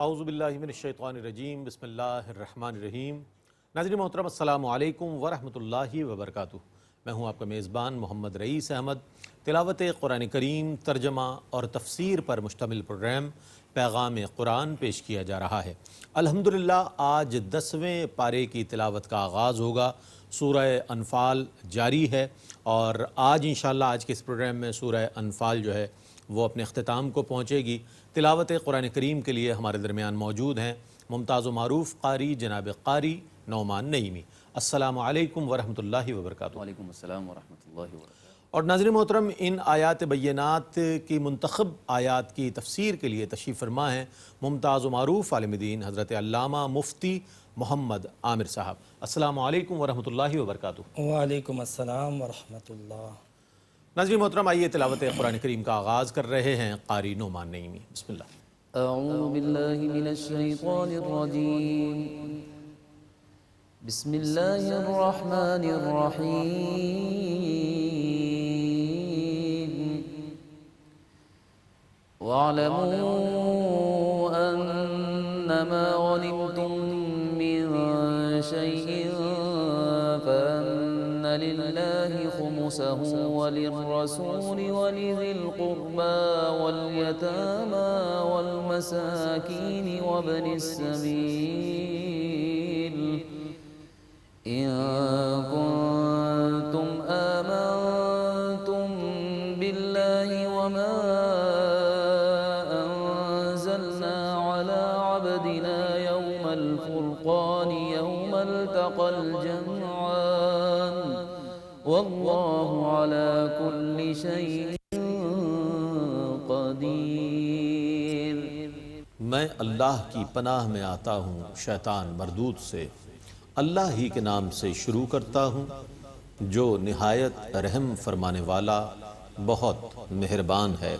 اعوذ باللہ من الشیطان الرجیم بسم اللہ الرحمن الرحیم۔ ناظرین محترم السلام علیکم ورحمۃ اللہ وبرکاتہ۔ میں ہوں آپ کا میزبان محمد رئیس احمد۔ تلاوت قرآن کریم، ترجمہ اور تفسیر پر مشتمل پروگرام پیغام قرآن پیش کیا جا رہا ہے۔ الحمدللہ آج 10ویں پارے کی تلاوت کا آغاز ہوگا۔ سورہ انفال جاری ہے اور آج انشاءاللہ آج کے اس پروگرام میں سورہ انفال جو ہے وہ اپنے اختتام کو پہنچے گی۔ تلاوت قرآن کریم کے لیے ہمارے درمیان موجود ہیں ممتاز و معروف قاری جناب قاری نعمان نعیمی۔ السلام علیکم ورحمۃ اللہ وبرکاتہ۔ وعلیکم السلام ورحمۃ اللہ وبرکاتہ۔ اور ناظرین محترم، ان آیات بینات کی منتخب آیات کی تفسیر کے لیے تشریف فرما ہیں ممتاز و معروف عالم دین حضرت علامہ مفتی محمد عامر صاحب۔ السلام علیکم ورحمۃ اللہ وبرکاتہ۔ وعلیکم السلام ورحمۃ اللہ۔ ناظرین محترم، آئیے تلاوت قرآن کریم کا آغاز کر رہے ہیں قاری نعمان نعیمی۔ بسم اللہ۔ اعوذ باللہ من الشیطان الرجیم، بسم اللہ الرحمن الرحیم۔ وَاعْلَمُوا أَنَّمَا غَنِمْتُم مِّن شَيْءٍ فَأَنَّ لِلَّهِ خُمُسَهُ وَلِلرَّسُولِ وَلِذِي الْقُرْبَىٰ وَالْيَتَامَىٰ وَالْمَسَاكِينِ وَابْنِ السَّبِيلِ إِن كُنتُمْ آمنتم بِاللَّهِ وَمَا أَنزَلْنَا عَلَىٰ عَبْدِنَا يَوْمَ الْفُرْقَانِ يَوْمَ الْتَقَى الْجَمْعَانِ وَاللَّهُ عَلَىٰ كُلِّ شَيْءٍ قَدِيرٌ۔ میں اللہ کی پناہ میں آتا ہوں شیطان مردود سے۔ اللہ ہی کے نام سے شروع کرتا ہوں جو نہایت رحم فرمانے والا بہت مہربان ہے۔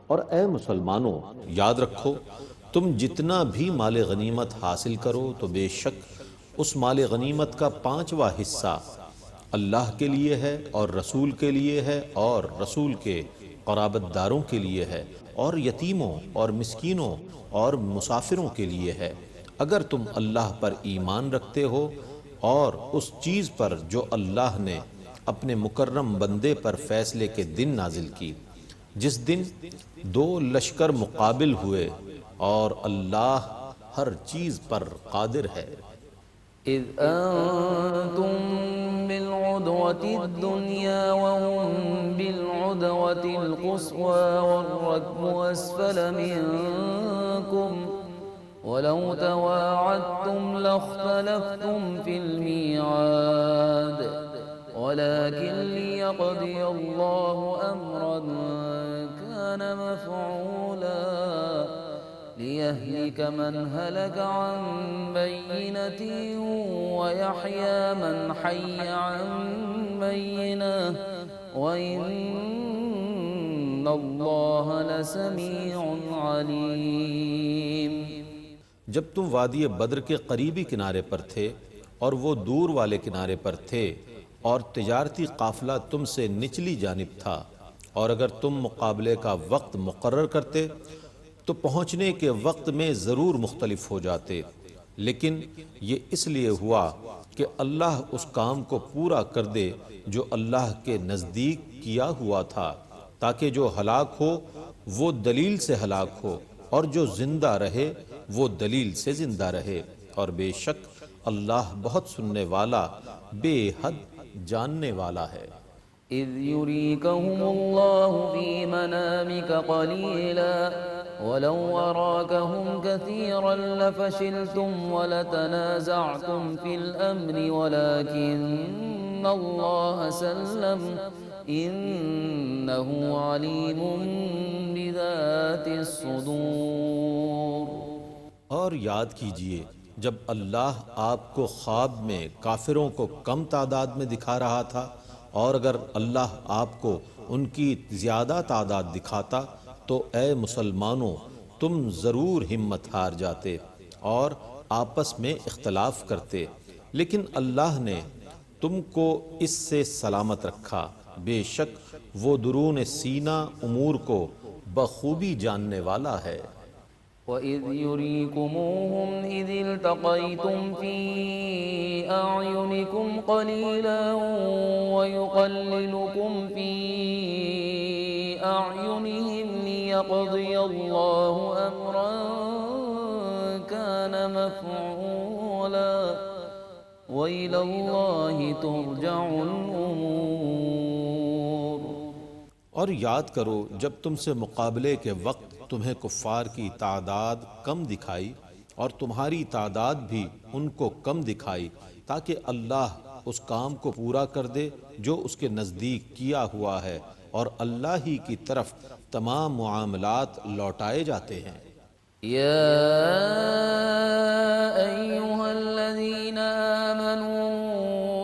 اور اے مسلمانوں، یاد رکھو تم جتنا بھی مال غنیمت حاصل کرو تو بے شک اس مال غنیمت کا 5واں حصہ اللہ کے لیے ہے اور رسول کے لیے ہے اور رسول کے قرابت داروں کے لیے ہے اور یتیموں اور مسکینوں اور مسافروں کے لیے ہے، اگر تم اللہ پر ایمان رکھتے ہو اور اس چیز پر جو اللہ نے اپنے مکرم بندے پر فیصلے کے دن نازل کی، جس دن 2 لشکر مقابل ہوئے اور اللہ ہر چیز پر قادر ہے۔ إذ أنتم بالعدوة الدنيا وهم بالعدوة القصوى والركب أسفل منكم ولو تواعدتم لاختلفتم في الميعاد ولكن ليقضي الله أمرا كان مفعولا ليهلك من هلك عن بينة ويحيى من حي عن بينة وإن الله لسميع عليم۔ جب تم وادی بدر کے قریبی کنارے پر تھے اور وہ دور والے کنارے پر تھے اور تجارتی قافلہ تم سے نچلی جانب تھا، اور اگر تم مقابلے کا وقت مقرر کرتے تو پہنچنے کے وقت میں ضرور مختلف ہو جاتے، لیکن یہ اس لیے ہوا کہ اللہ اس کام کو پورا کر دے جو اللہ کے نزدیک کیا ہوا تھا، تاکہ جو ہلاک ہو وہ دلیل سے ہلاک ہو اور جو زندہ رہے وہ دلیل سے زندہ رہے، اور بے شک اللہ بہت سننے والا بے حد جاننے والا ہے۔ إذ يريكهم الله في منامك قليلا ولو أراكهم كثيرا لفشلتم ولتنازعتم في الأمر ولكن الله سلم إنه عليم بذات الصدور۔ اور یاد کیجئے جب اللہ آپ کو خواب میں کافروں کو کم تعداد میں دکھا رہا تھا، اور اگر اللہ آپ کو ان کی زیادہ تعداد دکھاتا تو اے مسلمانوں تم ضرور ہمت ہار جاتے اور آپس میں اختلاف کرتے، لیکن اللہ نے تم کو اس سے سلامت رکھا، بے شک وہ درون سینہ امور کو بخوبی جاننے والا ہے۔ وَإِذْ يُرِيكُمُوهُمْ إِذِ الْتَقَيْتُمْ فِي أَعْيُنِكُمْ قَلِيلًا وَيُقَلِّلُكُمْ فِي أَعْيُنِهِمْ لِيَقْضِيَ اللَّهُ أَمْرًا كَانَ مَفْعُولًا وَإِلَى اللَّهِ تُرْجَعُ الْأُمُورُ۔ اور یاد کرو جب تم سے مقابلے کے وقت تمہیں کفار کی تعداد کم دکھائی اور تمہاری تعداد بھی ان کو کم دکھائی، تاکہ اللہ اس کام کو پورا کر دے جو اس کے نزدیک کیا ہوا ہے، اور اللہ ہی کی طرف تمام معاملات لوٹائے جاتے ہیں۔ يا أيها الذين آمنوا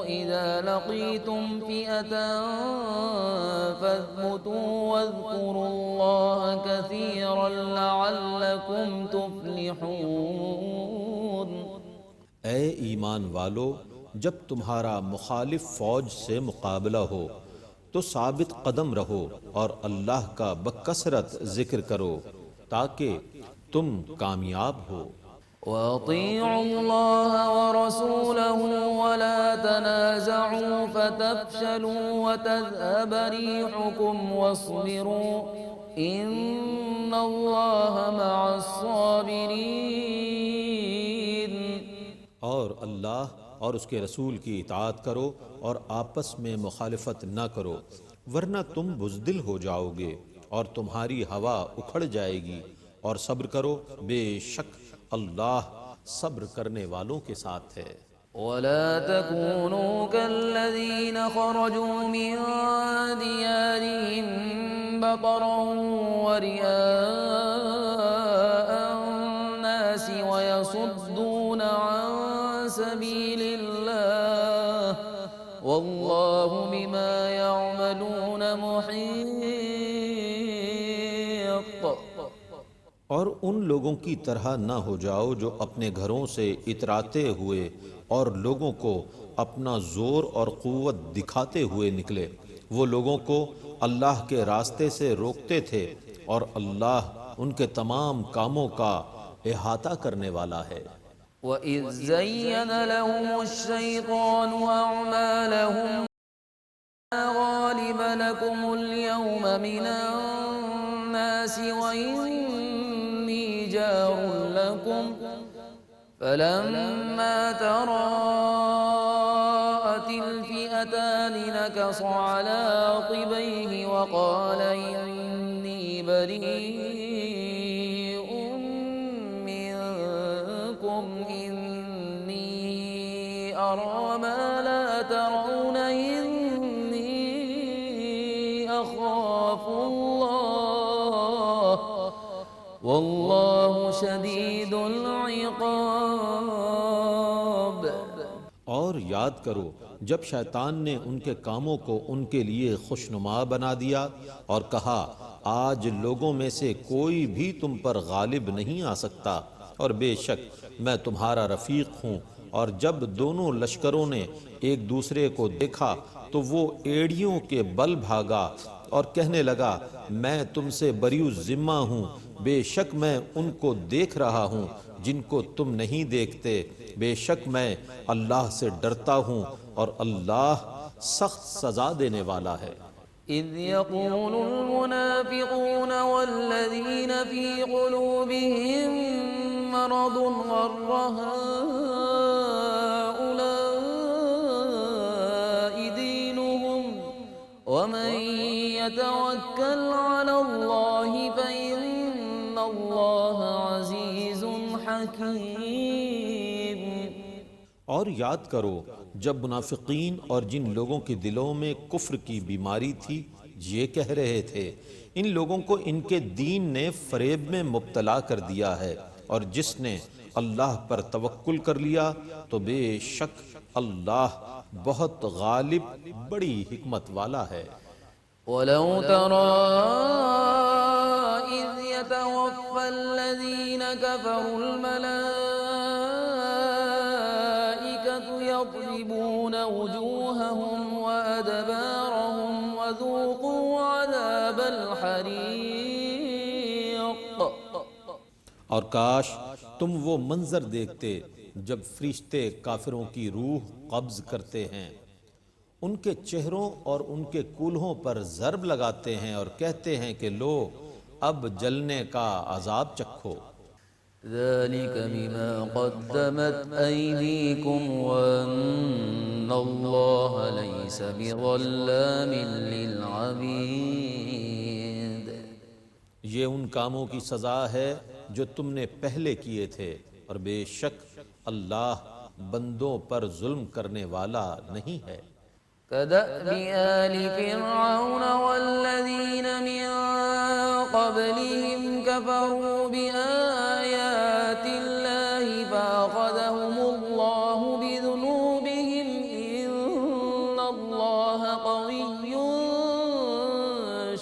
إذا لقيتم فئة فاثبتوا واذكروا الله كثيرا لعلكم تفلحون۔ اے ایمان والو، جب تمہارا مخالف فوج سے مقابلہ ہو تو ثابت قدم رہو اور اللہ کا بکثرت ذکر کرو تاکہ تم کامیاب ہو۔ وَأَطِيعُوا اللَّهَ وَرَسُولَهُ وَلَا تَنَازَعُوا فَتَفْشَلُوا وَتَذْهَبَ رِيحُكُمْ وَاصْبِرُوا إِنَّ اللَّهَ مَعَ الصَّابِرِينَ۔ اور اللہ اور اس کے رسول کی اطاعت کرو اور آپس میں مخالفت نہ کرو، ورنہ تم بزدل ہو جاؤ گے اور تمہاری ہوا اکھڑ جائے گی، اور صبر کرو، بے شک اللہ صبر کرنے والوں کے ساتھ ہے۔ وَلَا تَكُونُوا كَالَّذِينَ خَرَجُوا مِن دِيَارِهِم بَطَرًا وَرِئَاءَ النَّاسِ وَيَصُدُّونَ عَن سَبِيلِ اللَّهِ وَاللَّهُ بِمَا يَعْمَلُونَ مُحِيطٌ۔ اور ان لوگوں کی طرح نہ ہو جاؤ جو اپنے گھروں سے اتراتے ہوئے اور لوگوں کو اپنا زور اور قوت دکھاتے ہوئے نکلے، وہ لوگوں کو اللہ کے راستے سے روکتے تھے، اور اللہ ان کے تمام کاموں کا احاطہ کرنے والا ہے۔ وَإِذْ زَيَّنَ لَهُمُ الشَّيْطَانُ أَعْمَالَهُمْ غَالِبَ لَكُمُ الْيَوْمَ مِنَ النَّاسِ وَإِنِّي جَارٌ لَكُمْ فَلَمَّا تَرَاءَتِ الْفِئَتَانِ نَكَصَ عَلَى عَقِبَيْهِ وَقَالَ إِنِّي بَرِيءٌ مِّنكُمْ إِنِّي أَرَىٰ مَا لَا تَرَوْنَ إِنِّي أَخَافُ اللَّهَ وَاللَّهُ شَدِيدُ الْعِقَابِ۔ اور یاد کرو جب شیطان نے ان کے کاموں کو ان کے لیے خوشنما بنا دیا اور کہا آج لوگوں میں سے کوئی بھی تم پر غالب نہیں آ سکتا، اور بے شک میں تمہارا رفیق ہوں، اور جب دونوں لشکروں نے ایک دوسرے کو دیکھا تو وہ ایڑیوں کے بل بھاگا اور کہنے لگا میں تم سے بریء ذمہ ہوں، بے شک میں ان کو دیکھ رہا ہوں جن کو تم نہیں دیکھتے، بے شک میں اللہ سے ڈرتا ہوں اور اللہ سخت سزا دینے والا ہے۔ إِذْ يَقُولُ الْمُنَافِقُونَ وَالَّذِينَ فِي قُلُوبِهِم مَّرَضٌ غَرَّ هَٰؤُلَاءِ دِينُهُمْ وَمَن يَتَوَكَّلْ عَلَى اللَّهِ فَإِنَّ اللَّهَ عَزِيزٌ حَكِيمٌ۔ اور یاد کرو جب منافقین اور جن لوگوں کے دلوں میں کفر کی بیماری تھی یہ کہہ رہے تھے ان لوگوں کو ان کے دین نے فریب میں مبتلا کر دیا ہے، اور جس نے اللہ پر توکل کر لیا تو بے شک اللہ بہت غالب بڑی حکمت والا ہے۔ وَلَوْ تَرَىٰ إِذْ يَتَوَفَّى الَّذِينَ كَفَرُوا الْمَلَائِكَةُ يَضْرِبُونَ وُجُوهَهُمْ وَأَدْبَارَهُمْ وَذُوقُوا عَذَابَ الْحَرِيقِ۔ اور کاش تم وہ منظر دیکھتے جب فرشتے کافروں کی روح قبض کرتے ہیں، ان کے چہروں اور ان کے کولہوں پر ضرب لگاتے ہیں اور کہتے ہیں کہ لو اب جلنے کا عذاب چکھو۔ ذلك بما قدمت أيديكم وأن الله ليس بظلام للعبيد۔ یہ ان کاموں کی سزا ہے جو تم نے پہلے کیے تھے، اور بے شک اللہ بندوں پر ظلم کرنے والا نہیں ہے۔ كدأب آل فرعون والذين من قبلهم كفروا بآيات الله فأخذهم الله بذنوبهم إن الله قوي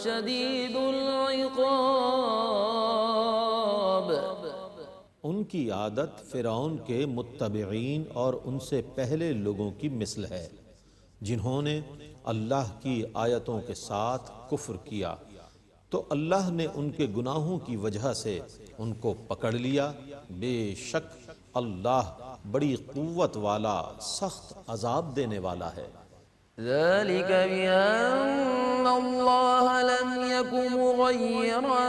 شديد العقاب۔ ان کی عادت فرعون کے متبعین اور ان سے پہلے لوگوں کی مثل ہے، جنہوں نے اللہ کی آیتوں کے ساتھ کفر کیا تو اللہ نے ان کے گناہوں کی وجہ سے ان کو پکڑ لیا۔ بے شک اللہ بڑی قوت والا سخت عذاب دینے والا ہے۔ ذلك بأن الله لم يكن مغيرا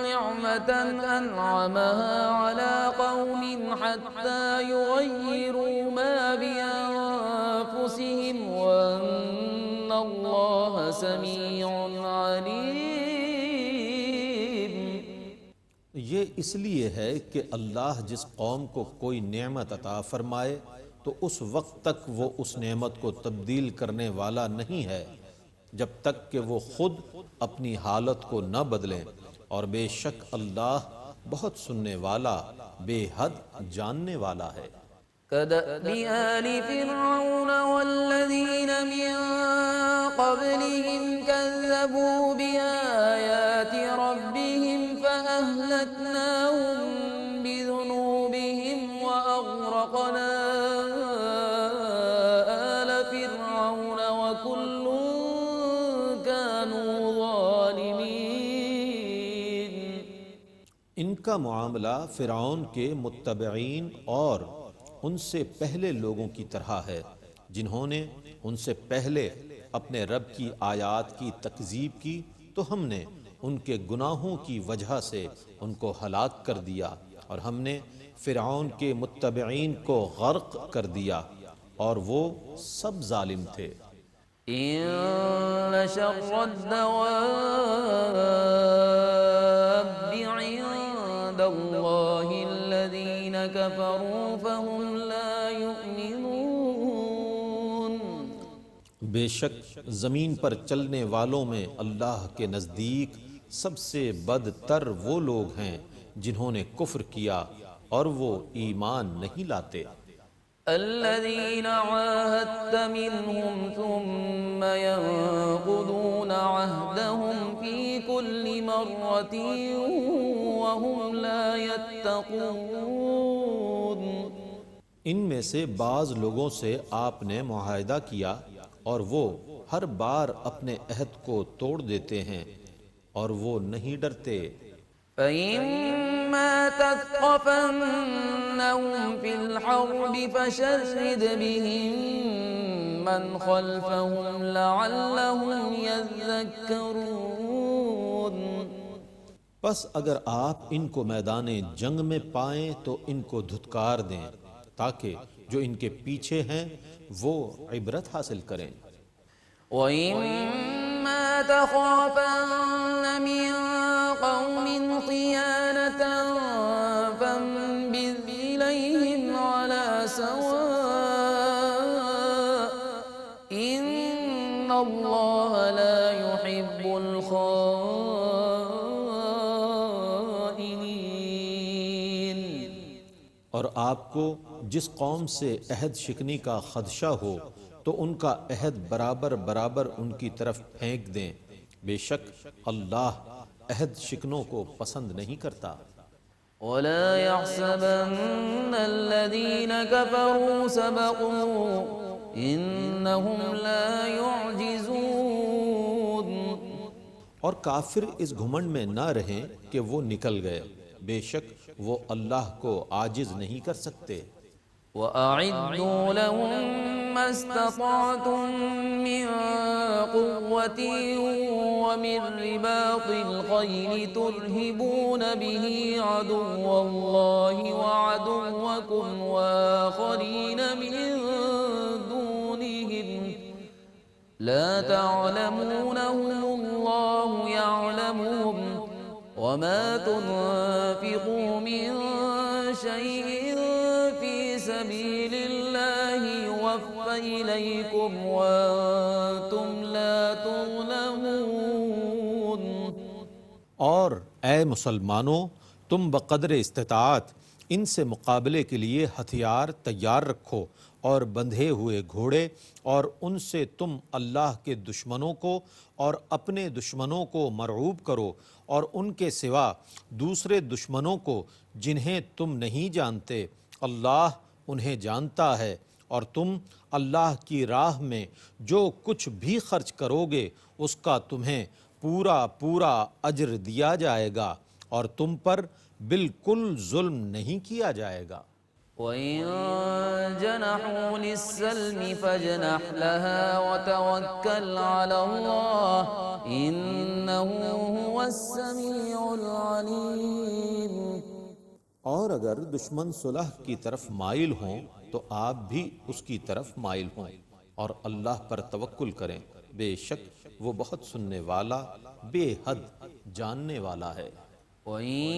نعمة أنعمها على قوم حتى يغيروا ما بأنفسهم وأن الله سميع عليم۔ یہ اس لیے ہے کہ اللہ جس قوم کو کوئی نعمت عطا فرمائے تو اس وقت تک وہ اس نعمت کو تبدیل کرنے والا نہیں ہے جب تک کہ وہ خود اپنی حالت کو نہ بدلیں، اور بے شک اللہ بہت سننے والا بے حد جاننے والا ہے۔ كدأب آل فرعون والذين من قبلهم كذبوا بآيات ربهم فأهلكناهم بذنوبهم وأغرقنا آل فرعون وكل كانوا ظالمين۔ ان کا معاملہ فرعون کے متبعین اور ان سے پہلے لوگوں کی طرح ہے، جنہوں نے ان سے پہلے اپنے رب کی آیات کی تکذیب کی تو ہم نے ان کے گناہوں کی وجہ سے ان کو ہلاک کر دیا، اور ہم نے فرعون کے متبعین کو غرق کر دیا، اور وہ سب ظالم تھے۔ إن شر الدواب عند الله الذين كفروا فهم لا يؤمنون۔ بے شک زمین پر چلنے والوں میں اللہ کے نزدیک سب سے بدتر وہ لوگ ہیں جنہوں نے کفر کیا اور وہ ایمان نہیں لاتے۔ الذين عاهدت منهم ثم ينقضون عهدهم في كل مرة وهم لا يتقون۔ ان میں سے بعض لوگوں سے آپ نے معاہدہ کیا اور وہ ہر بار اپنے عہد کو توڑ دیتے ہیں اور وہ نہیں ڈرتے۔ فإما تثقفنهم في الحرب فشرد بهم من خلفهم لعلهم يذكرون۔ پس اگر آپ ان کو میدان جنگ میں پائیں تو ان کو دھتکار دیں تاکہ جو ان کے پیچھے ہیں وہ عبرت حاصل کریں۔ وَإِمَّا تَخَافَنَّ مِن قَوْمٍ خِيَانَةً فَانبِذْ إِلَيْهِمْ عَلَى سَوَاءٍ إِنَّ اللَّهَ لَا يُحِبُّ الْخَائِنِينَ۔ اور آپ کو جس قوم سے عہد شکنی کا خدشہ ہو تو ان کا عہد برابر برابر ان کی طرف پھینک دیں، بے شک اللہ عہد شکنوں کو پسند نہیں کرتا۔ وَلَا يَحْسَبَنَّ الَّذِينَ كَفَرُوا سَبَقُوا إِنَّهُمْ لَا يُعْجِزُونَ۔ اور کافر اس گھمنڈ میں نہ رہیں کہ وہ نکل گئے، بے شک وہ اللہ کو عاجز نہیں کر سکتے۔ وَأَعِدُّوا لَهُم مَّا اسْتَطَعْتُم مِّن قُوَّةٍ وَمِن رِّبَاطِ الْخَيْلِ تُرْهِبُونَ بِهِ عَدُوَّ اللَّهِ وَعَدُوَّكُمْ وَآخَرِينَ مِن دُونِهِمْ لا تعلمونهم الله يعلمهم وما تنفقوا من شيء في سبيل الله يوفى إليكم وأنتم لا تظلمون۔ اور اے مسلمانوں، تم بقدر استطاعت ان سے مقابلے کے لیے ہتھیار تیار رکھو اور بندھے ہوئے گھوڑے، اور ان سے تم اللہ کے دشمنوں کو اور اپنے دشمنوں کو مرعوب کرو، اور ان کے سوا دوسرے دشمنوں کو جنہیں تم نہیں جانتے، اللہ انہیں جانتا ہے، اور تم اللہ کی راہ میں جو کچھ بھی خرچ کرو گے اس کا تمہیں پورا پورا اجر دیا جائے گا، اور تم پر بالکل ظلم نہیں کیا جائے گا۔ وَإِن جَنَحُوا لِلسَّلْمِ فَاجْنَحْ لَهَا وَتَوَكَّلْ عَلَى اللَّهِ إِنَّهُ هُوَ السَّمِيعُ الْعَلِيمُ۔ اور اگر دشمن صلح کی طرف مائل ہوں تو آپ بھی اس کی طرف مائل ہوں، اور اللہ پر توکل کریں، بے شک وہ بہت سننے والا، بے حد جاننے والا ہے۔ وَإِن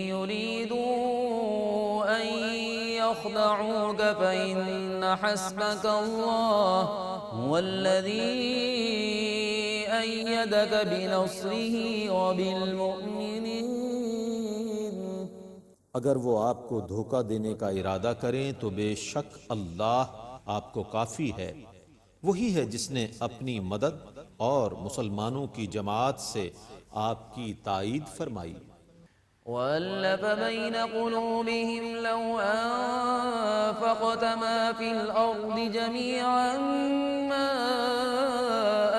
يُرِيدُوا أَن يَخْدَعُوكَ فَإِنَّ حَسْبَكَ اللَّهُ هُوَ الَّذِي أَيَّدَكَ بِنَصْرِهِ وَبِالْمُؤْمِنِينَ۔ اگر وہ آپ کو دھوکہ دینے کا ارادہ کریں تو بے شک اللہ آپ کو کافی ہے، وہی ہے جس نے اپنی مدد اور مسلمانوں کی جماعت سے آپ کی تائید فرمائی۔ وَأَلَّفَ بَيْنَ قُلُوبِهِمْ لَوْ أَنفَقْتَ مَا فِي الْأَرْضِ جَمِيعًا مَّا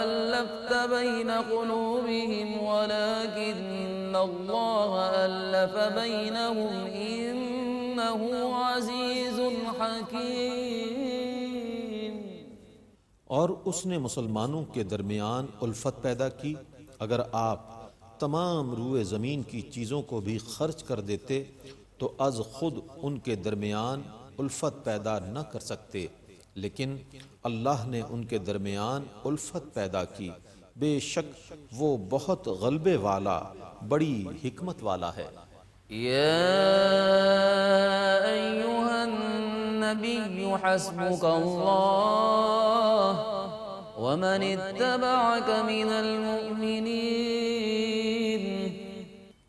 أَلَّفْتَ بَيْنَ قُلُوبِهِمْ وَلَكِنَّ اللَّهَ أَلَّفَ بَيْنَهُمْ إِنَّهُ عَزِيزٌ حَكِيمٌ۔ اور اس نے مسلمانوں کے درمیان الفت پیدا کی، اگر آپ تمام روئے زمین کی چیزوں کو بھی خرچ کر دیتے تو از خود ان کے درمیان الفت پیدا نہ کر سکتے، لیکن اللہ نے ان کے درمیان الفت پیدا کی، بے شک وہ بہت غلبے والا، بڑی حکمت والا ہے۔ يا أيها النبي حسبك الله ومن اتبعك من المؤمنين۔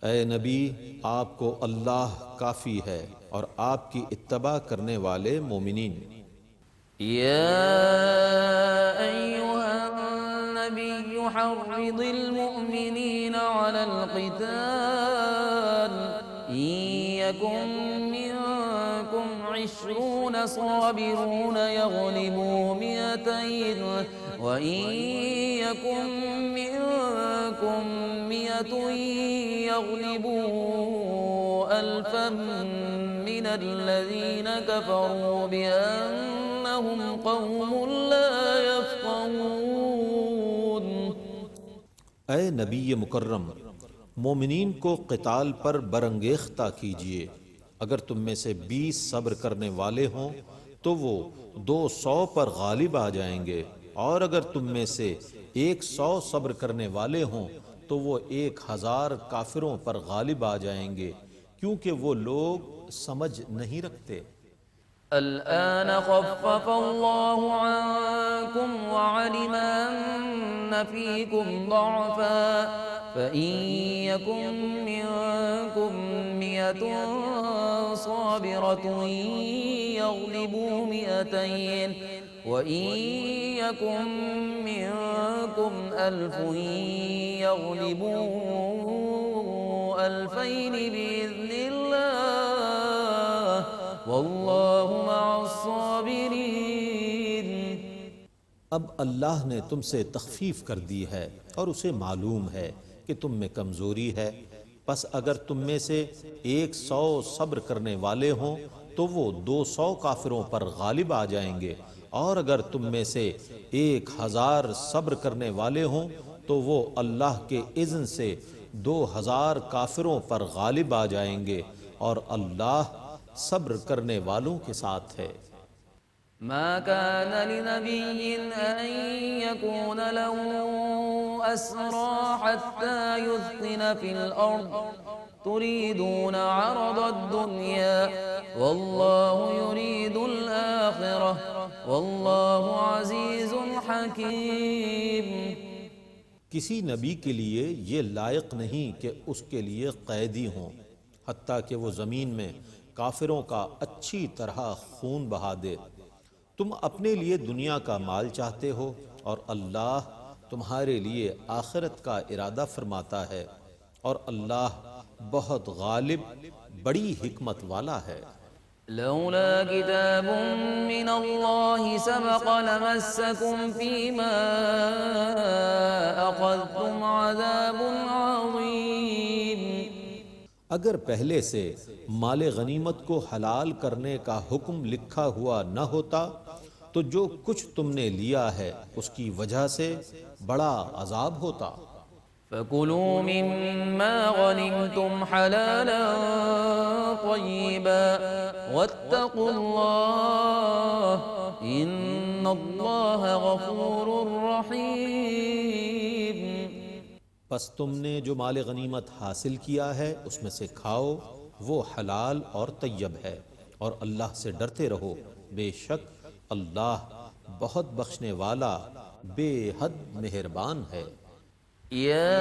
اے نبی، آپ کو اللہ کافی ہے اور آپ کی اتباع کرنے والے مومنین۔ يا أيها النبي حرض المؤمنين على القتال إن يكن منكم 20 صابرون يغلبوا 200 وإن يكن منكم 100 يغلبوا 1000 من الذين كفروا بأنهم قوم لا يفقهون۔ اے نبی مکرم، مومنین کو قتال پر برانگیختہ کیجیے، اگر تم میں سے 20 صبر کرنے والے ہوں تو وہ 200 پر غالب آ جائیں گے، اور اگر تم میں سے 100 صبر کرنے والے ہوں تو وہ 1000 کافروں پر غالب آ جائیں گے، کیونکہ وہ لوگ سمجھ نہیں رکھتے۔ الآن خفف الله عنكم وعلم أن فيكم ضعفا فإن يكن منكم 100 صابرة يغلبوا 200 وإن يكن منكم 1000 يغلبوا 2000 بإذن الله واللہ مع الصابرین۔ اب اللہ نے تم سے تخفیف کر دی ہے اور اسے معلوم ہے کہ تم میں کمزوری ہے، پس اگر تم میں سے 100 صبر کرنے والے ہوں تو وہ 200 کافروں پر غالب آ جائیں گے، اور اگر تم میں سے 1000 صبر کرنے والے ہوں تو وہ اللہ کے اذن سے 2000 کافروں پر غالب آ جائیں گے، اور اللہ صبر کرنے والوں کے ساتھ ہے۔ ما كان لنبي أن يكون له أسرى حتى يثخن في الأرض تريدون عرض الدنيا والله يريد الآخرة والله عزيز حكيم۔ کسی نبی کے لیے یہ لائق نہیں کہ اس کے لیے قیدی ہوں حتیٰ کہ وہ زمین میں کافروں کا اچھی طرح خون بہا دے۔ تم اپنے لیے دنیا کا مال چاہتے ہو اور اللہ تمہارے لیے آخرت کا ارادہ فرماتا ہے، اور اللہ بہت غالب بڑی حکمت والا ہے۔ لولا كتاب من الله سبق لمسكم فيما أخذتم عذاب عظيم۔ اگر پہلے سے مال غنیمت کو حلال کرنے کا حکم لکھا ہوا نہ ہوتا تو جو کچھ تم نے لیا ہے اس کی وجہ سے بڑا عذاب ہوتا۔ فَكُلُوا مِمَّا غَنِمْتُمْ حَلَالًا طَيِّبًا وَاتَّقُوا اللَّهَ إِنَّ اللَّهَ غَفُورٌ رَحِيمٌ۔ پس تم نے جو مال غنیمت حاصل کیا ہے اس میں سے کھاؤ، وہ حلال اور طیب ہے، اور اللہ سے ڈرتے رہو، بے شک اللہ بہت بخشنے والا بے حد مہربان ہے۔ يا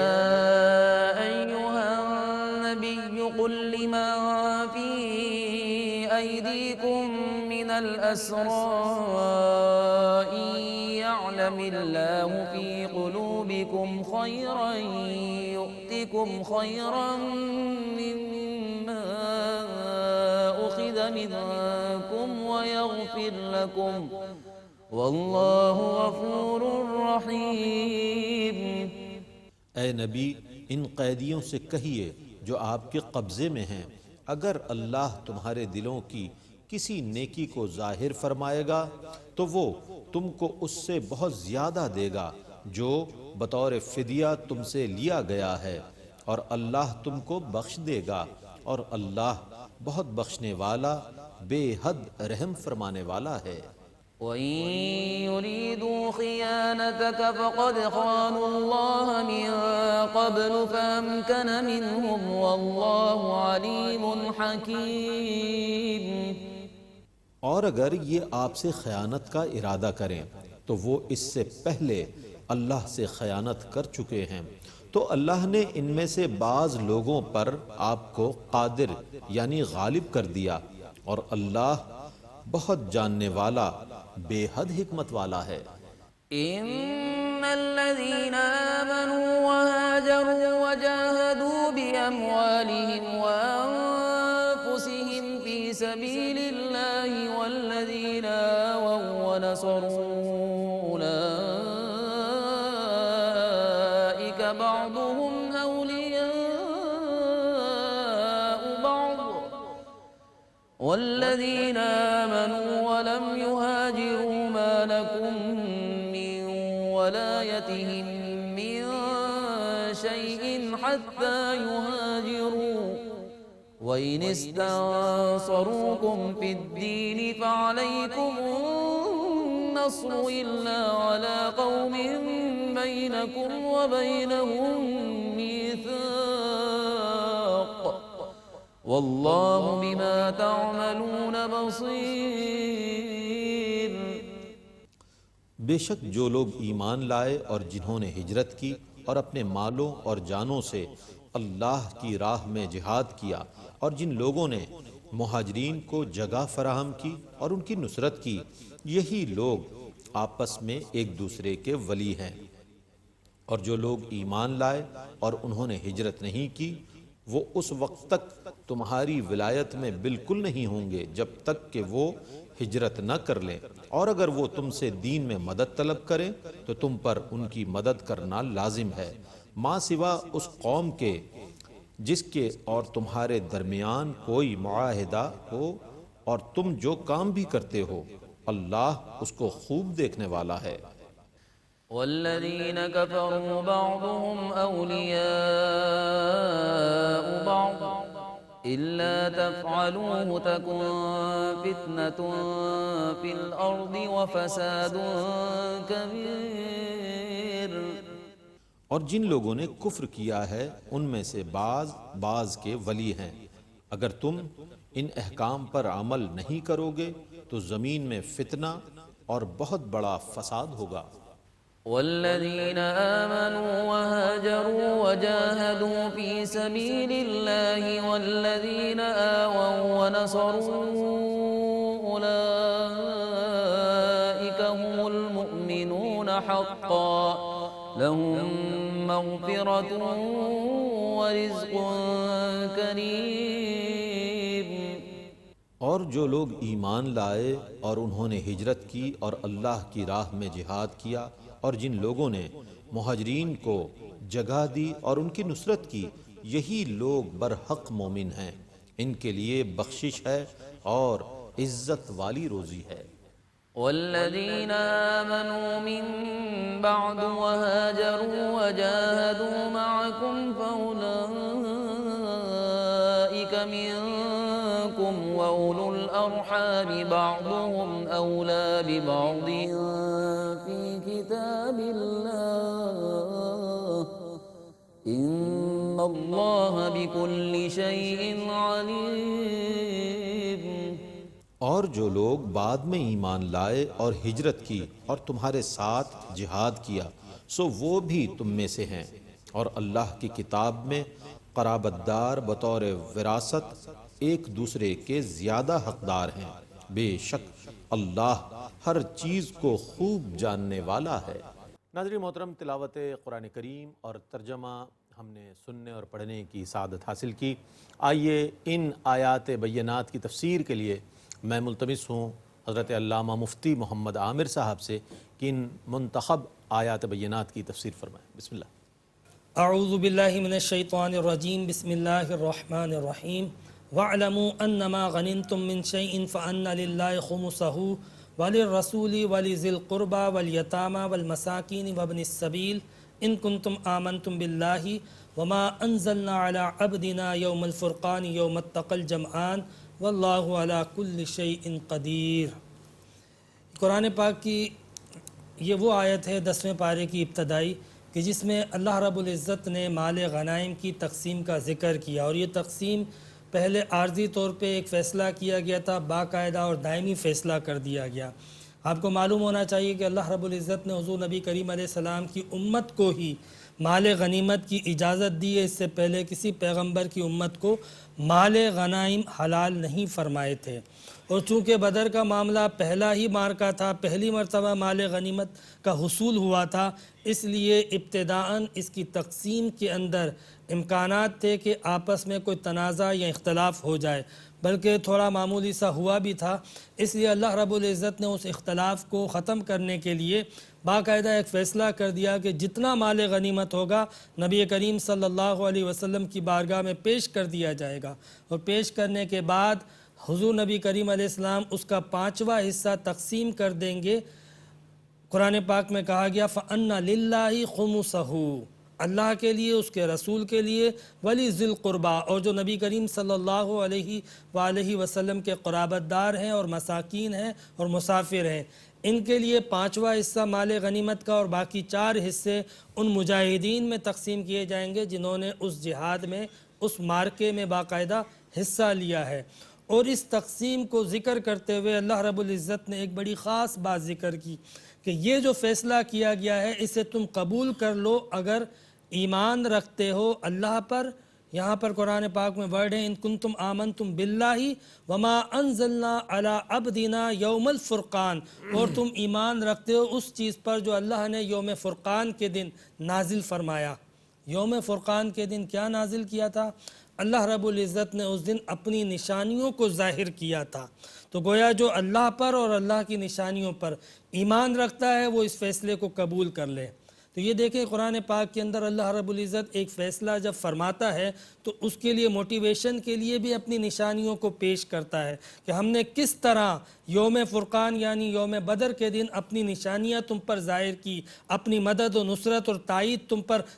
أيها النبي قل لمن في أيديكم من الأسرى إن يعلم الله في قلوبكم خيرا يؤتكم خيرا مما أخذ منكم ويغفر لكم والله غفور رحيم۔ اے نبی ان قیدیوں سے کہیے جو آپ کے قبضے میں ہیں، اگر اللہ تمہارے دلوں کی کسی نیکی کو ظاہر فرمائے گا تو وہ تم کو اس سے بہت زیادہ دے گا جو بطور فدیہ تم سے لیا گیا ہے، اور اللہ تم کو بخش دے گا، اور اللہ بہت بخشنے والا بے حد رحم فرمانے والا ہے۔ وَإِن يُرِيدُوا خِيَانَتَكَ فَقَدْ خَانُوا اللَّهَ مِن قَبْلُ فَأَمْكَنَ مِنْهُمْ وَاللَّهُ عَلِيمٌ حَكِيمٌ۔ اور اگر یہ آپ سے خیانت کا ارادہ کریں تو وہ اس سے پہلے اللہ سے خیانت کر چکے ہیں، تو اللہ نے ان میں سے بعض لوگوں پر آپ کو قادر یعنی غالب کر دیا، اور اللہ بہت جاننے والا بے حد حکمت والا ہے۔ ان الذين آمنوا وهاجروا وجاهدوا بأموالهم وأنفسهم في سبيل الله والذين آووا ونصروا أولئك بعضهم أولياء بعض والذين آمنوا ولم يهاجروا ما لكم من ولايتهم من شيء حتى يهاجروا وإن استنصروكم في الدين فعليكم النصر إلا على قوم بينكم وبينهم ميثاق واللہ بما تعملون بصیر۔ بے شک جو لوگ ایمان لائے اور جنہوں نے ہجرت کی اور اپنے مالوں اور جانوں سے اللہ کی راہ میں جہاد کیا، اور جن لوگوں نے مہاجرین کو جگہ فراہم کی اور ان کی نصرت کی، یہی لوگ آپس میں ایک دوسرے کے ولی ہیں۔ اور جو لوگ ایمان لائے اور انہوں نے ہجرت نہیں کی، وہ اس وقت تک تمہاری ولایت میں بالکل نہیں ہوں گے جب تک کہ وہ ہجرت نہ کر لیں، اور اگر وہ تم سے دین میں مدد طلب کریں تو تم پر ان کی مدد کرنا لازم ہے، ماں سوا اس قوم کے جس کے اور تمہارے درمیان کوئی معاہدہ ہو اور تم جو کام بھی کرتے ہو اللہ اس کو خوب دیکھنے والا ہے۔ والذين كفروا بعضهم أولياء بعض إلا تفعلوه تكن فتنة في الأرض وفساد كبير۔ اور جن لوگوں نے کفر کیا ہے ان میں سے بعض کے ولی ہیں، اگر تم ان احکام پر عمل نہیں کرو گے تو زمین میں فتنہ اور بہت بڑا فساد ہوگا۔ والذين آمنوا وهاجروا وجاهدوا في سبيل الله والذين آووا ونصروا أولئك هم المؤمنون حقا لهم مغفرة ورزق كريم۔ اور جو لوگ ایمان لائے اور انہوں نے ہجرت کی اور اللہ کی راہ میں جہاد کیا اور جن لوگوں نے مہاجرین کو جگہ دی اور ان کی نصرت کی، یہی لوگ برحق مومن ہیں، ان کے لیے بخشش ہے اور عزت والی روزی ہے۔ والذين آمنوا من بعد وهاجروا وجاهدوا معكم فأولئك منكم وأولو الأرحام بعضهم أولى ببعض في كتاب الله إن الله بكل شيء عليم۔ اور جو لوگ بعد میں ایمان لائے اور ہجرت کی اور تمہارے ساتھ جہاد کیا سو وہ بھی تم میں سے ہیں، اور اللہ کی کتاب میں قرابت دار بطور وراثت ایک دوسرے کے زیادہ حقدار ہیں، بے شک اللہ ہر چیز کو خوب جاننے والا ہے۔ ناظرین محترم، تلاوت قرآن کریم اور ترجمہ ہم نے سننے اور پڑھنے کی سعادت حاصل کی۔ آئیے ان آیات بینات کی تفسیر کے لیے میں ملتمس ہوں حضرت علامہ مفتی محمد عامر صاحب سے کہ ان منتخب آیات بینات کی تفسیر فرمائیں۔ بسم اللہ۔ اعوذ باللہ من الشیطان الرجیم، بسم اللہ الرحمن الرحیم۔ وَاعْلَمُوا أَنَّمَا غَنِمْتُم مِّن شَيْءٍ فَأَنَّ لِلَّهِ خُمُسَهُ وَلِلرَّسُولِ وَلِذِي الْقُرْبَى وَالْيَتَامَى وَالْمَسَاكِينِ وَابْنِ السَّبِيلِ إِن كُنتُمْ آمَنتُم بِاللَّهِ وَمَا أَنزَلْنَا عَلَىٰ عَبْدِنَا يَوْمَ الْفُرْقَانِ يَوْمَ التَّقَى الْجَمْعَانِ وَاللَّهُ عَلَىٰ كُلِّ شَيْءٍ قَدِيرٌ۔ قرآن پاک کی یہ وہ آیت ہے 10ویں پارے کی ابتدائی کہ جس میں اللہ رب العزت نے مال غنائم کی تقسیم کا ذکر کیا، اور یہ تقسیم پہلے عارضی طور پہ ایک فیصلہ کیا گیا تھا، باقاعدہ اور دائمی فیصلہ کر دیا گیا۔ آپ کو معلوم ہونا چاہیے کہ اللہ رب العزت نے حضور نبی کریم علیہ السلام کی امت کو ہی مال غنیمت کی اجازت دی ہے، اس سے پہلے کسی پیغمبر کی امت کو مال غنائم حلال نہیں فرمائے تھے۔ اور چونکہ بدر کا معاملہ پہلا ہی مارکا تھا، پہلی مرتبہ مال غنیمت کا حصول ہوا تھا، اس لیے ابتداءً اس کی تقسیم کے اندر امکانات تھے کہ آپس میں کوئی تنازع یا اختلاف ہو جائے، بلکہ تھوڑا معمولی سا ہوا بھی تھا۔ اس لیے اللہ رب العزت نے اس اختلاف کو ختم کرنے کے لیے باقاعدہ ایک فیصلہ کر دیا کہ جتنا مال غنیمت ہوگا نبی کریم صلی اللہ علیہ وسلم کی بارگاہ میں پیش کر دیا جائے گا، اور پیش کرنے کے بعد حضور نبی کریم علیہ السلام اس کا 5واں حصہ تقسیم کر دیں گے۔ قرآن پاک میں کہا گیا فَأَنَّ لِلَّهِ خُمُسَهُ، اللہ کے لیے، اس کے رسول کے لیے، وَلِذِي الْقُرْبَى، اور جو نبی کریم صلی اللہ علیہ وآلہ وسلم کے قرابت دار ہیں اور مساکین ہیں اور مسافر ہیں، ان کے لیے 5واں حصہ مال غنیمت کا، اور باقی 4 حصے ان مجاہدین میں تقسیم کیے جائیں گے جنہوں نے اس جہاد میں، اس مارکے میں باقاعدہ حصہ لیا ہے۔ اور اس تقسیم کو ذکر کرتے ہوئے اللہ رب العزت نے ایک بڑی خاص بات ذکر کی کہ یہ جو فیصلہ کیا گیا ہے اسے تم قبول کر لو اگر ایمان رکھتے ہو اللہ پر۔ یہاں پر قرآن پاک میں ورڈ ہے ان کنتم آمنتم باللہ وما انزلنا علی عبدنا یوم الفرقان، اور تم ایمان رکھتے ہو اس چیز پر جو اللہ نے یوم فرقان کے دن نازل فرمایا۔ یوم فرقان کے دن کیا نازل کیا تھا؟ اللہ رب العزت نے اس دن اپنی نشانیوں کو ظاہر کیا تھا۔ تو گویا جو اللہ پر اور اللہ کی نشانیوں پر ایمان رکھتا ہے وہ اس فیصلے کو قبول کر لے۔ تو یہ دیکھیں قرآن پاک کے اندر اللہ رب العزت ایک فیصلہ جب فرماتا ہے تو اس کے لیے موٹیویشن کے لیے بھی اپنی نشانیوں کو پیش کرتا ہے کہ ہم نے کس طرح یوم فرقان یعنی یوم بدر کے دن اپنی نشانیاں تم پر ظاہر کی، اپنی مدد و نصرت اور تائید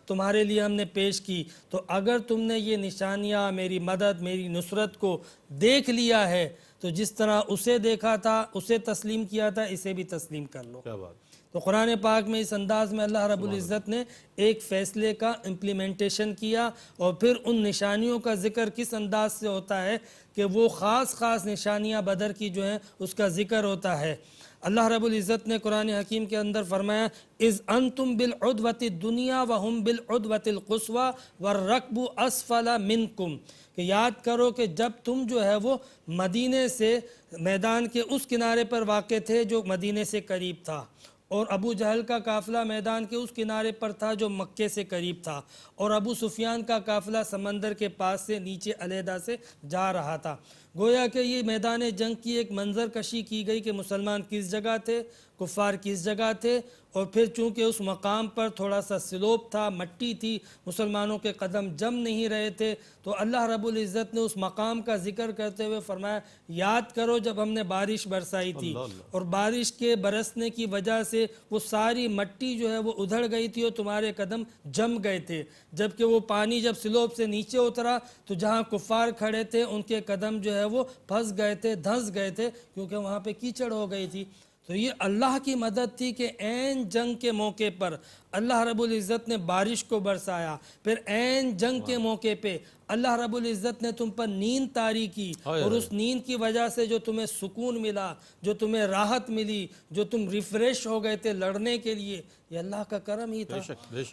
تمہارے لیے ہم نے پیش کی۔ تو اگر تم نے یہ نشانیاں، میری مدد، میری نصرت کو دیکھ لیا ہے تو جس طرح اسے دیکھا تھا، اسے تسلیم کیا تھا، اسے بھی تسلیم کر لو۔ کیا بات، تو قرآن پاک میں اس انداز میں اللہ رب العزت نے ایک فیصلے کا امپلیمنٹیشن کیا، اور پھر ان نشانیوں کا ذکر کس انداز سے ہوتا ہے کہ وہ خاص نشانیاں بدر کی جو ہیں اس کا ذکر ہوتا ہے۔ اللہ رب العزت نے قرآن حکیم کے اندر فرمایا اذ انتم بالعدوۃ الدنیا وہم بالعدوۃ القصویٰ والرکب اسفل منکم، کہ یاد کرو کہ جب تم جو ہے وہ مدینے سے میدان کے اس کنارے پر واقع تھے جو مدینے سے قریب تھا، اور ابو جہل کا قافلہ میدان کے اس کنارے پر تھا جو مکے سے قریب تھا، اور ابو سفیان کا قافلہ سمندر کے پاس سے نیچے علیحدہ سے جا رہا تھا۔ گویا کہ یہ میدان جنگ کی ایک منظر کشی کی گئی کہ مسلمان کس جگہ تھے، کفار کس جگہ تھے، اور پھر چونکہ اس مقام پر تھوڑا سا سلوپ تھا، مٹی تھی، مسلمانوں کے قدم جم نہیں رہے تھے، تو اللہ رب العزت نے اس مقام کا ذکر کرتے ہوئے فرمایا یاد کرو جب ہم نے بارش برسائی تھی اور بارش کے برسنے کی وجہ سے وہ ساری مٹی جو ہے وہ ادھڑ گئی تھی اور تمہارے قدم جم گئے تھے، جبکہ وہ پانی جب سلوپ سے نیچے اترا تو جہاں کفار کھڑے تھے ان کے قدم جو ہے وہ پھنس گئے تھے، دھنس گئے تھے، کیونکہ وہاں پہ کیچڑ ہو گئی تھی۔ تو یہ اللہ کی مدد تھی کہ عین جنگ کے موقع پر اللہ رب العزت نے بارش کو برسایا، پھر عین جنگ کے موقع پہ اللہ رب العزت نے تم پر نیند طاری کی، اور اس نیند کی وجہ سے جو تمہیں سکون ملا، جو تمہیں راحت ملی، جو تم ریفریش ہو گئے تھے لڑنے کے لیے، یہ اللہ کا کرم ہی تھا۔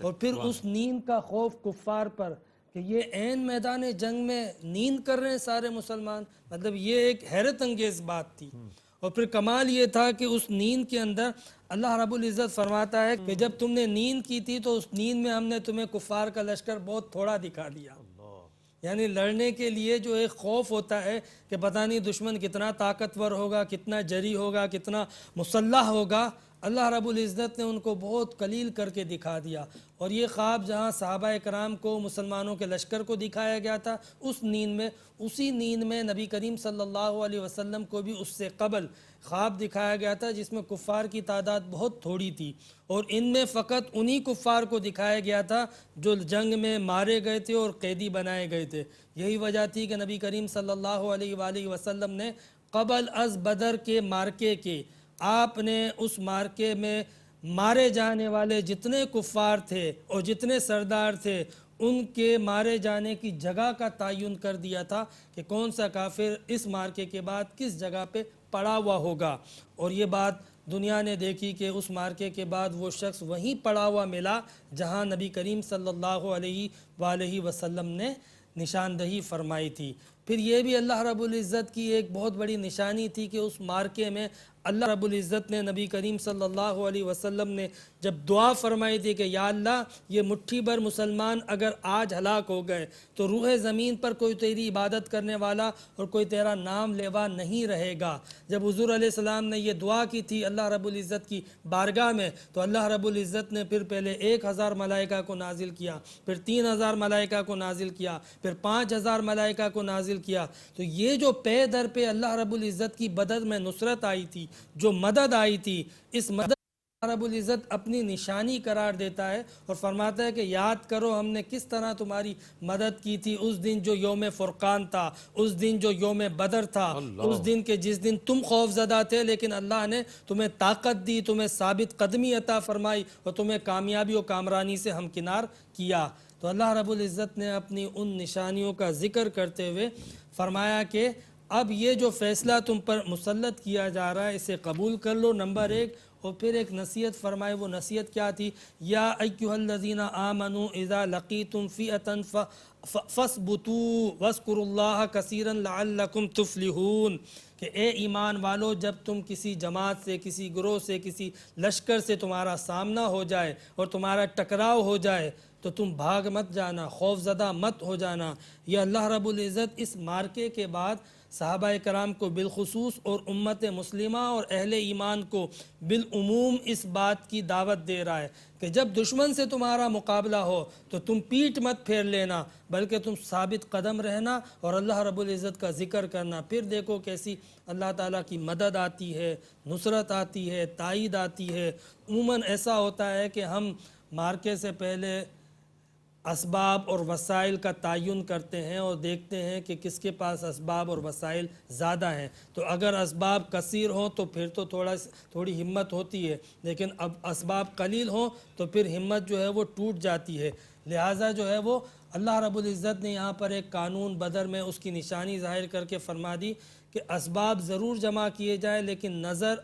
اور پھر اس نیند کا خوف کفار پر کہ یہ عین میدان جنگ میں نیند کر رہے ہیں سارے مسلمان، مطلب یہ ایک حیرت انگیز بات تھی۔ اور پھر کمال یہ تھا کہ اس نیند کے اندر اللہ رب العزت فرماتا ہے کہ جب تم نے نیند کی تھی تو اس نیند میں ہم نے تمہیں کفار کا لشکر بہت تھوڑا دکھا دیا، یعنی لڑنے کے لیے جو ایک خوف ہوتا ہے کہ پتہ نہیں دشمن کتنا طاقتور ہوگا، کتنا جری ہوگا، کتنا مسلح ہوگا، اللہ رب العزت نے ان کو بہت قلیل کر کے دکھا دیا۔ اور یہ خواب جہاں صحابہ اکرام کو، مسلمانوں کے لشکر کو دکھایا گیا تھا اس نیند میں، اسی نیند میں نبی کریم صلی اللہ علیہ وسلم کو بھی اس سے قبل خواب دکھایا گیا تھا جس میں کفار کی تعداد بہت تھوڑی تھی، اور ان میں فقط انہی کفار کو دکھایا گیا تھا جو جنگ میں مارے گئے تھے اور قیدی بنائے گئے تھے۔ یہی وجہ تھی کہ نبی کریم صلی اللہ علیہ وآلہ وسلم نے قبل از بدر کے مارکے کے آپ نے اس مارکے میں مارے جانے والے جتنے کفار تھے اور جتنے سردار تھے ان کے مارے جانے کی جگہ کا تعین کر دیا تھا کہ کون سا کافر اس مارکے کے بعد کس جگہ پہ پڑا ہوا ہوگا، اور یہ بات دنیا نے دیکھی کہ اس مارکے کے بعد وہ شخص وہیں پڑا ہوا ملا جہاں نبی کریم صلی اللہ علیہ وآلہ وسلم نے نشاندہی فرمائی تھی۔ پھر یہ بھی اللہ رب العزت کی ایک بہت بڑی نشانی تھی کہ اس مارکے میں اللہ رب العزت نے نبی کریم صلی اللہ علیہ وسلم نے جب دعا فرمائی تھی کہ یا اللہ یہ مٹھی بھر مسلمان اگر آج ہلاک ہو گئے تو روح زمین پر کوئی تیری عبادت کرنے والا اور کوئی تیرا نام لیوا نہیں رہے گا۔ جب حضور علیہ السلام نے یہ دعا کی تھی اللہ رب العزت کی بارگاہ میں تو اللہ رب العزت نے پھر پہلے 1000 ملائکہ کو نازل کیا، پھر 3000 ملائکہ کو نازل کیا، پھر 5000 ملائکہ کو نازل کیا۔ تو یہ جو پے در پہ اللہ رب العزت کی بدر میں نصرت آئی تھی، جو مدد آئی تھی، اس مدد رب العزت اپنی نشانی قرار دیتا ہے اور فرماتا ہے کہ یاد کرو ہم نے کس طرح تمہاری مدد کی تھی اس دن جو یوم فرقان تھا، اس دن جو یوم بدر تھا، اس دن کے جس دن تم خوف زدہ تھے لیکن اللہ نے تمہیں طاقت دی، تمہیں ثابت قدمی عطا فرمائی اور تمہیں کامیابی و کامرانی سے ہمکنار کیا۔ تو اللہ رب العزت نے اپنی ان نشانیوں کا ذکر کرتے ہوئے فرمایا کہ اب یہ جو فیصلہ تم پر مسلط کیا جا رہا ہے اسے قبول کر لو، نمبر 1۔ اور پھر ایک نصیحت فرمائے، وہ نصیحت کیا تھی؟ یا ایھا الذین آمنوا اذا لقیتم فئۃ فاثبتوا واذکروا اللہ کثیرا لعلکم تفلحون، کہ اے ایمان والو جب تم کسی جماعت سے، کسی گروہ سے، کسی لشکر سے تمہارا سامنا ہو جائے اور تمہارا ٹکراؤ ہو جائے تو تم بھاگ مت جانا، خوف زدہ مت ہو جانا۔ یہ اللہ رب العزت اس مارکے کے بعد صحابہ کرام کو بالخصوص اور امت مسلمہ اور اہل ایمان کو بالعموم اس بات کی دعوت دے رہا ہے کہ جب دشمن سے تمہارا مقابلہ ہو تو تم پیٹھ مت پھیر لینا، بلکہ تم ثابت قدم رہنا اور اللہ رب العزت کا ذکر کرنا۔ پھر دیکھو کیسی اللہ تعالیٰ کی مدد آتی ہے، نصرت آتی ہے، تائید آتی ہے۔ عموماً ایسا ہوتا ہے کہ ہم مارکے سے پہلے اسباب اور وسائل کا تعین کرتے ہیں اور دیکھتے ہیں کہ کس کے پاس اسباب اور وسائل زیادہ ہیں، تو اگر اسباب کثیر ہوں تو پھر تو تھوڑی ہمت ہوتی ہے، لیکن اب اسباب قلیل ہوں تو پھر ہمت جو ہے وہ ٹوٹ جاتی ہے۔ لہٰذا جو ہے وہ اللہ رب العزت نے یہاں پر ایک قانون بدر میں اس کی نشانی ظاہر کر کے فرما دی کہ اسباب ضرور جمع کیے جائیں لیکن نظر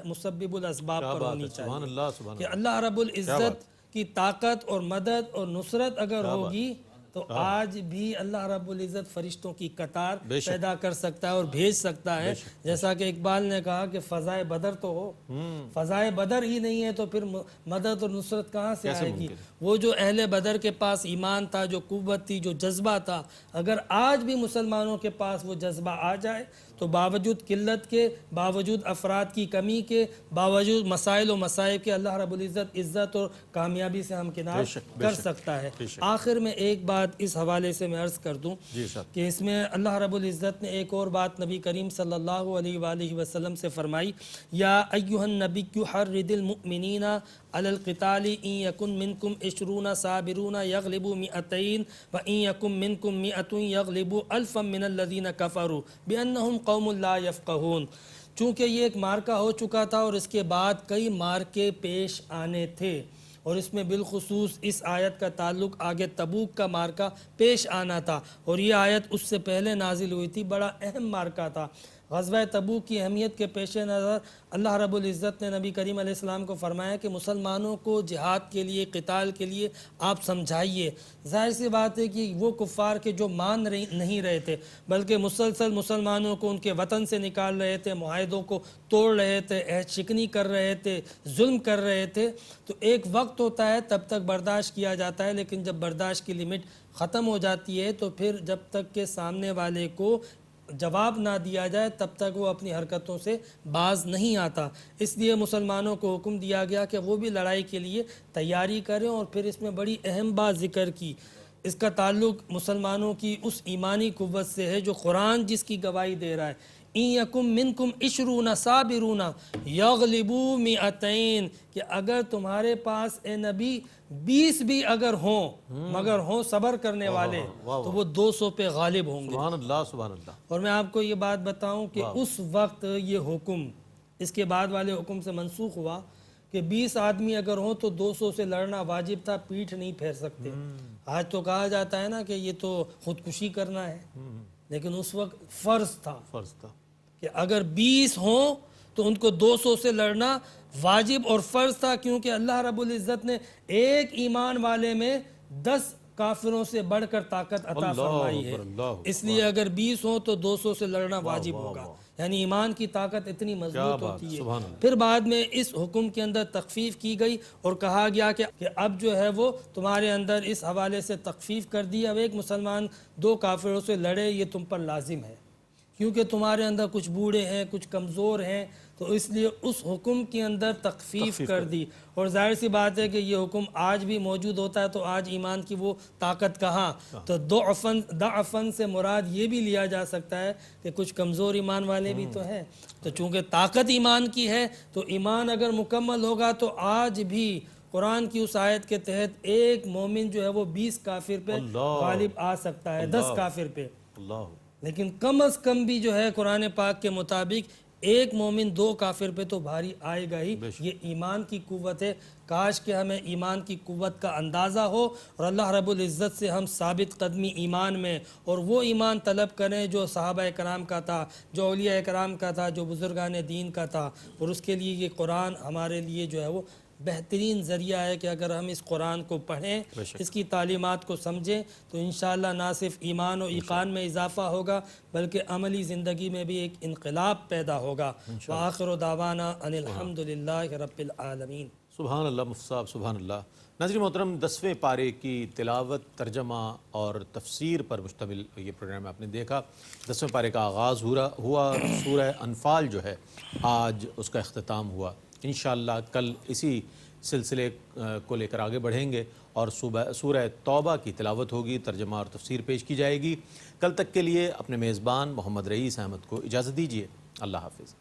مسبب الاسباب پر ہونی چاہیے، کہ اللہ رب العزت کی طاقت اور مدد اور نصرت اگر ہوگی تو آج بھی اللہ رب العزت فرشتوں کی قطار پیدا کر سکتا ہے اور بھیج سکتا ہے۔ جیسا کہ اقبال نے کہا کہ فضائے بدر تو ہو، فضائے بدر ہی نہیں ہے تو پھر مدد اور نصرت کہاں سے آئے گی؟ وہ جو اہل بدر کے پاس ایمان تھا، جو قوت تھی، جو جذبہ تھا، اگر آج بھی مسلمانوں کے پاس وہ جذبہ آ جائے تو باوجود قلت کے، باوجود افراد کی کمی کے، باوجود مسائل و مصائب کے، اللہ رب العزت عزت اور کامیابی سے ہمکنار کر سکتا ہے۔ آخر میں ایک بات اس حوالے سے میں عرض کر دوں کہ اس میں اللہ رب العزت نے ایک اور بات نبی کریم صلی اللہ علیہ وآلہ وسلم سے فرمائی، یا ایھا النبی حرض المؤمنین علی القتال ان یکن منکم 20 صابرون یغلبوا 200 وان یکن منکم 100 یغلبوا 1000 من الذین کفروا بانہم قوم لا یفقہون۔ چونکہ یہ ایک مارکہ ہو چکا تھا اور اس کے بعد کئی مارکے پیش آنے تھے، اور اس میں بالخصوص اس آیت کا تعلق آگے تبوک کا مارکہ پیش آنا تھا، اور یہ آیت اس سے پہلے نازل ہوئی تھی۔ بڑا اہم مارکہ تھا۔ غزوہ تبوک کی اہمیت کے پیش نظر اللہ رب العزت نے نبی کریم علیہ السلام کو فرمایا کہ مسلمانوں کو جہاد کے لیے، قتال کے لیے آپ سمجھائیے۔ ظاہر سی بات ہے کہ وہ کفار کے جو مان نہیں رہے تھے بلکہ مسلسل مسلمانوں کو ان کے وطن سے نکال رہے تھے، معاہدوں کو توڑ رہے تھے، عہد شکنی کر رہے تھے، ظلم کر رہے تھے، تو ایک وقت ہوتا ہے تب تک برداشت کیا جاتا ہے، لیکن جب برداشت کی لمٹ ختم ہو جاتی ہے تو پھر جب تک کہ سامنے والے کو جواب نہ دیا جائے تب تک وہ اپنی حرکتوں سے باز نہیں آتا۔ اس لیے مسلمانوں کو حکم دیا گیا کہ وہ بھی لڑائی کے لیے تیاری کریں، اور پھر اس میں بڑی اہم بات ذکر کی، اس کا تعلق مسلمانوں کی اس ایمانی قوت سے ہے جو قرآن جس کی گواہی دے رہا ہے، ان یکم منکم 20 صابرون یغلبوا 200، کہ اگر تمہارے پاس اے نبی 20 بھی اگر ہوں مگر ہوں صبر کرنے والے تو وہ 200 پہ غالب ہوں گے۔ سبحان اللہ، سبحان اللہ۔ اور میں آپ کو یہ بات بتاؤں کہ اس وقت یہ حکم اس کے بعد والے حکم سے منسوخ ہوا کہ 20 آدمی اگر ہوں تو 200 سے لڑنا واجب تھا، پیٹھ نہیں پھیر سکتے۔ آج تو کہا جاتا ہے نا کہ یہ تو خودکشی کرنا ہے، لیکن اس وقت فرض تھا کہ اگر 20 ہوں تو ان کو 200 سے لڑنا واجب اور فرض تھا، کیونکہ اللہ رب العزت نے ایک ایمان والے میں 10 کافروں سے بڑھ کر طاقت عطا فرمائی ہے، اس لیے اگر 20 ہوں تو 200 سے لڑنا واجب ہوگا، یعنی ایمان کی طاقت اتنی مضبوط ہوتی ہے۔ پھر بعد میں اس حکم کے اندر تخفیف کی گئی اور کہا گیا کہ اب جو ہے وہ تمہارے اندر اس حوالے سے تخفیف کر دی، اب ایک مسلمان 2 کافروں سے لڑے یہ تم پر لازم ہے، کیونکہ تمہارے اندر کچھ بوڑھے ہیں، کچھ کمزور ہیں، تو اس لیے اس حکم کے اندر تخفیف کر دی۔ اور ظاہر سی بات ہے کہ یہ حکم آج بھی موجود ہوتا ہے تو آج ایمان کی وہ طاقت کہاں؟ تو ضعفاً سے مراد یہ بھی لیا جا سکتا ہے کہ کچھ کمزور ایمان والے بھی تو ہیں، تو چونکہ طاقت ایمان کی ہے تو ایمان اگر مکمل ہوگا تو آج بھی قرآن کی اس آیت کے تحت ایک مومن جو ہے وہ 20 کافر پہ غالب آ سکتا ہے، 10 کافر پہ، لیکن کم از کم بھی جو ہے قرآن پاک کے مطابق ایک مومن 2 کافر پہ تو بھاری آئے گا ہی۔ یہ ایمان کی قوت ہے، کاش کہ ہمیں ایمان کی قوت کا اندازہ ہو اور اللہ رب العزت سے ہم ثابت قدمی ایمان میں اور وہ ایمان طلب کریں جو صحابہ کرام کا تھا، جو اولیاء کرام کا تھا، جو بزرگان دین کا تھا، اور اس کے لیے یہ قرآن ہمارے لیے جو ہے وہ بہترین ذریعہ ہے کہ اگر ہم اس قرآن کو پڑھیں، اس کی تعلیمات کو سمجھیں تو انشاءاللہ نہ صرف ایمان و ایقان میں اضافہ ہوگا بلکہ عملی زندگی میں بھی ایک انقلاب پیدا ہوگا۔ وآخر دعوانا ان الحمدللہ رب العالمین۔ سبحان اللہ مفتی صاحب، سبحان اللہ۔ ناظرین محترم، 10ویں پارے کی تلاوت، ترجمہ اور تفسیر پر مشتمل یہ پروگرام آپ نے دیکھا۔ 10ویں پارے کا آغاز ہوا، سورہ انفال جو ہے آج اس کا اختتام ہوا۔ انشاءاللہ کل اسی سلسلے کو لے کر آگے بڑھیں گے اور سورہ توبہ کی تلاوت ہوگی، ترجمہ اور تفسیر پیش کی جائے گی۔ کل تک کے لیے اپنے میزبان محمد رئیس احمد کو اجازت دیجیے۔ اللہ حافظ۔